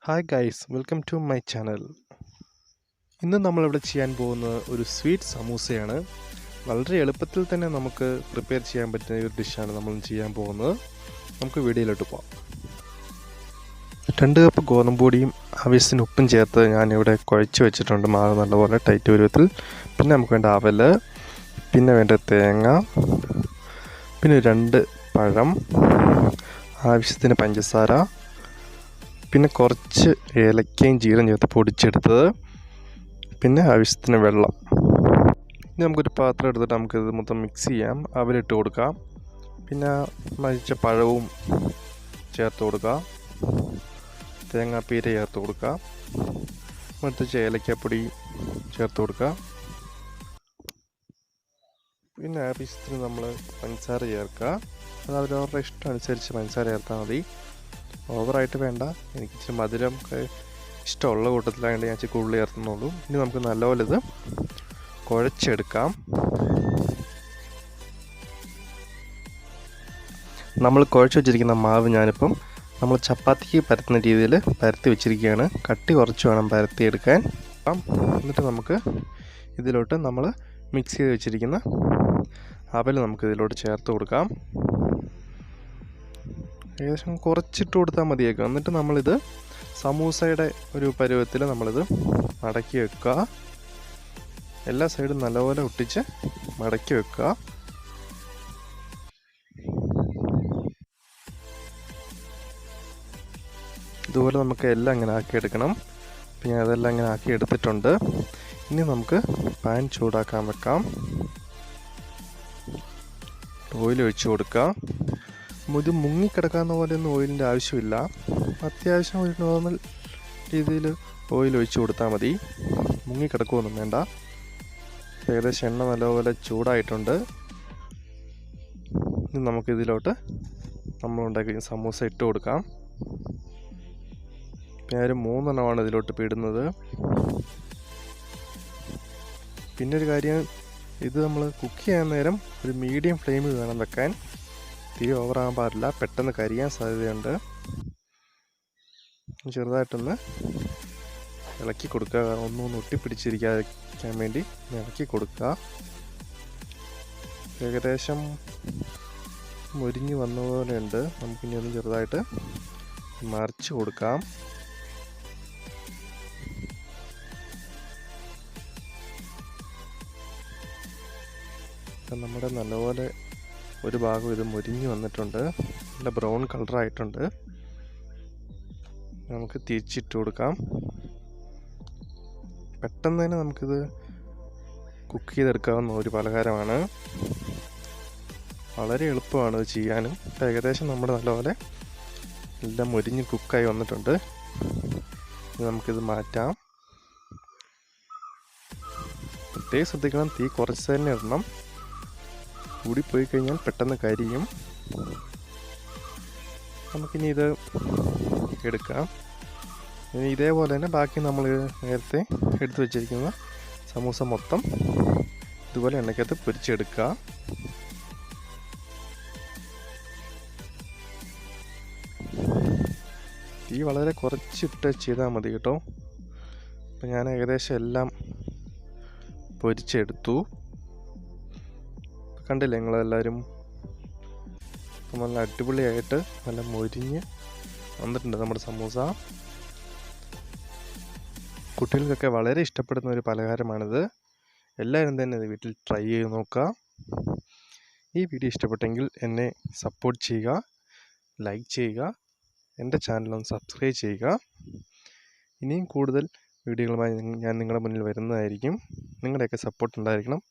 Hi guys, welcome to my channel. ഇന്ന് നമ്മളിവിടെ ചെയ്യാൻ പോകുന്നത് ഒരു സ്വീറ്റ് സമൂസയാണ്. വളരെ എളുപ്പത്തിൽ തന്നെ നമുക്ക് പ്രിപ്പയർ ചെയ്യാൻ പറ്റുന്ന ഒരു ഡിഷാണ് നമ്മൾ ചെയ്യാൻ പോകുന്നത്. നമുക്ക് വീഡിയോയിലോട്ട് പോകാം. 2 കപ്പ് ഗോതമ്പ് പൊടിയും ആവശ്യത്തിന് ഉപ്പും ചേർത്ത് ഞാനിവിടെ കുഴച്ച് വെച്ചിട്ടുണ്ട്. മാവ് നല്ലപോലെ ടൈറ്റ് പരുവത്തിൽ. പിന്നെ നമുക്ക് വേണ്ട അവല്, പിന്നെ വേണ്ട തേങ്ങ, പിന്നെ 2 പഴം, ആവശ്യത്തിന് പഞ്ചസാര, പിന്നെ കുറച്ച് ഏലക്കയും ജീരകം ചേർത്ത് പൊടിച്ചെടുത്തത്, പിന്നെ ആവശ്യത്തിന് വെള്ളം. ഇനി നമുക്കൊരു പാത്രം എടുത്തിട്ട് നമുക്കിത് മൊത്തം മിക്സ് ചെയ്യാം. അവലിട്ട് കൊടുക്കാം, പിന്നെ മരിച്ച പഴവും ചേർത്ത് കൊടുക്കാം, തേങ്ങാപ്പീര ചേർത്ത് കൊടുക്കാം, മറിച്ച് ഏലക്കാപ്പൊടി ചേർത്ത് കൊടുക്കാം, പിന്നെ ആവശ്യത്തിന് നമ്മൾ പഞ്ചസാര ചേർക്കുക. അത് അവരവരുടെ ഇഷ്ടം അനുസരിച്ച് പഞ്ചസാര ചേർത്താൽ മതി. ഓവറായിട്ട് വേണ്ട. എനിക്ക് ഇച്ചിരി മധുരം ഇഷ്ടമുള്ള കൂട്ടത്തിലായതുകൊണ്ട് ഞാൻ ഇച്ചിരി കൂടുതൽ ചേർത്തുന്നുള്ളൂ. ഇനി നമുക്ക് നല്ലപോലെ ഇത് കുഴച്ചെടുക്കാം. നമ്മൾ കുഴച്ച് വെച്ചിരിക്കുന്ന മാവ് ഞാനിപ്പം നമ്മൾ ചപ്പാത്തിക്ക് പരത്തുന്ന രീതിയിൽ പരത്തി വെച്ചിരിക്കുകയാണ്. കട്ടി കുറച്ച് വേണം പരത്തിയെടുക്കാൻ. എന്നിട്ട് നമുക്ക് ഇതിലോട്ട് നമ്മൾ മിക്സ് ചെയ്ത് വെച്ചിരിക്കുന്ന അവൽ നമുക്ക് ഇതിലോട്ട് ചേർത്ത് കൊടുക്കാം. ഏകദേശം കുറച്ചിട്ട് കൊടുത്താൽ മതിയേക്കാം. എന്നിട്ട് നമ്മളിത് സമൂസയുടെ ഒരു പരുവത്തിൽ നമ്മളിത് മടക്കി വെക്കുക. എല്ലാ സൈഡും നല്ലപോലെ ഒട്ടിച്ച് മടക്കി വെക്കുക. ഇതുപോലെ നമുക്ക് എല്ലാം ഇങ്ങനെ ആക്കിയെടുക്കണം. പിന്നെ അതെല്ലാം ഇങ്ങനെ ആക്കി എടുത്തിട്ടുണ്ട്. ഇനി നമുക്ക് പാൻ ചൂടാക്കാൻ വെക്കാം. ഓയിൽ ഒഴിച്ച് കൊടുക്കുക. ഇത് മുങ്ങിക്കിടക്കാവുന്ന പോലെയൊന്നും ഓയിലിൻ്റെ ആവശ്യമില്ല. അത്യാവശ്യം ഒരു നോർമൽ രീതിയിൽ ഓയിൽ ഒഴിച്ച് കൊടുത്താൽ മതി. മുങ്ങിക്കിടക്കുകയൊന്നും വേണ്ട. ഏകദേശം എണ്ണ നല്ലപോലെ ചൂടായിട്ടുണ്ട്. ഇനി നമുക്കിതിലോട്ട് നമ്മളുണ്ടാക്കിയ സമൂസ ഇട്ട് കൊടുക്കാം. ഞാൻ ഒരു 3 എണ്ണമാണ് ഇതിലോട്ട് ഇടുന്നത്. പിന്നെ ഒരു കാര്യം, ഇത് നമ്മൾ കുക്ക് ചെയ്യാൻ നേരം ഒരു മീഡിയം ഫ്ലെയിമിൽ വേണം വെക്കാൻ. തീ ഓവറാകാൻ പാടില്ല, പെട്ടെന്ന് കരിയാൻ സാധ്യതയുണ്ട്. ചെറുതായിട്ടൊന്ന് ഇളക്കി കൊടുക്കുക. ഒന്നും ഒട്ടിപ്പിടിച്ചിരിക്കാതിരിക്കാൻ വേണ്ടി ഇളക്കി കൊടുക്കുക. ഏകദേശം മുരിഞ്ഞ് വന്ന പോലെയുണ്ട്. നമുക്കിനി ഒന്ന് ചെറുതായിട്ട് മറിച്ച് കൊടുക്കാം. നമ്മുടെ നല്ലപോലെ ഒരു ഭാഗം ഇത് മുരിഞ്ഞ് വന്നിട്ടുണ്ട്. നല്ല ബ്രൗൺ കളറായിട്ടുണ്ട്. നമുക്ക് തിരിച്ചിട്ട് കൊടുക്കാം. പെട്ടെന്ന് തന്നെ നമുക്കിത് കുക്ക് ചെയ്തെടുക്കാവുന്ന ഒരു പലഹാരമാണ്. വളരെ എളുപ്പമാണ് ഇത് ചെയ്യാനും. ഏകദേശം നമ്മുടെ നല്ലപോലെ എല്ലാം മുരിഞ്ഞ് കുക്കായി വന്നിട്ടുണ്ട്. നമുക്കിത് മാറ്റാം. പ്രത്യേകം ശ്രദ്ധിക്കണം, തീ കുറച്ച് തന്നെ ഇടണം. കൂടിപ്പോയി കഴിഞ്ഞാൽ പെട്ടെന്ന് കരിയും. നമുക്കിനി ഇത് എടുക്കാം. ഇനി ഇതേപോലെ തന്നെ ബാക്കി നമ്മൾ നേരത്തെ എടുത്തു വെച്ചിരിക്കുന്ന സമൂസ മൊത്തം ഇതുപോലെ എണ്ണയ്ക്കകത്ത് പൊരിച്ചെടുക്കുക. തീ വളരെ കുറച്ചിട്ട് ചെയ്താൽ മതി കേട്ടോ. അപ്പം ഞാൻ ഏകദേശം എല്ലാം പൊരിച്ചെടുത്തു. കണ്ടില്ലേ നിങ്ങളെല്ലാവരും? നല്ല അടിപൊളിയായിട്ട് നല്ല മൊരിഞ്ഞ് വന്നിട്ടുണ്ട് നമ്മുടെ സമൂസ. കുട്ടികൾക്കൊക്കെ വളരെ ഇഷ്ടപ്പെടുന്ന ഒരു പലഹാരമാണിത്. എല്ലാവരും തന്നെ ഇത് വീട്ടിൽ ട്രൈ ചെയ്ത് നോക്കുക. ഈ വീഡിയോ ഇഷ്ടപ്പെട്ടെങ്കിൽ എന്നെ സപ്പോർട്ട് ചെയ്യുക, ലൈക്ക് ചെയ്യുക, എൻ്റെ ചാനലൊന്ന് സബ്സ്ക്രൈബ് ചെയ്യുക. ഇനിയും കൂടുതൽ വീഡിയോകളുമായി ഞാൻ നിങ്ങളുടെ മുന്നിൽ വരുന്നതായിരിക്കും. നിങ്ങളുടെയൊക്കെ സപ്പോർട്ട് ഉണ്ടായിരിക്കണം.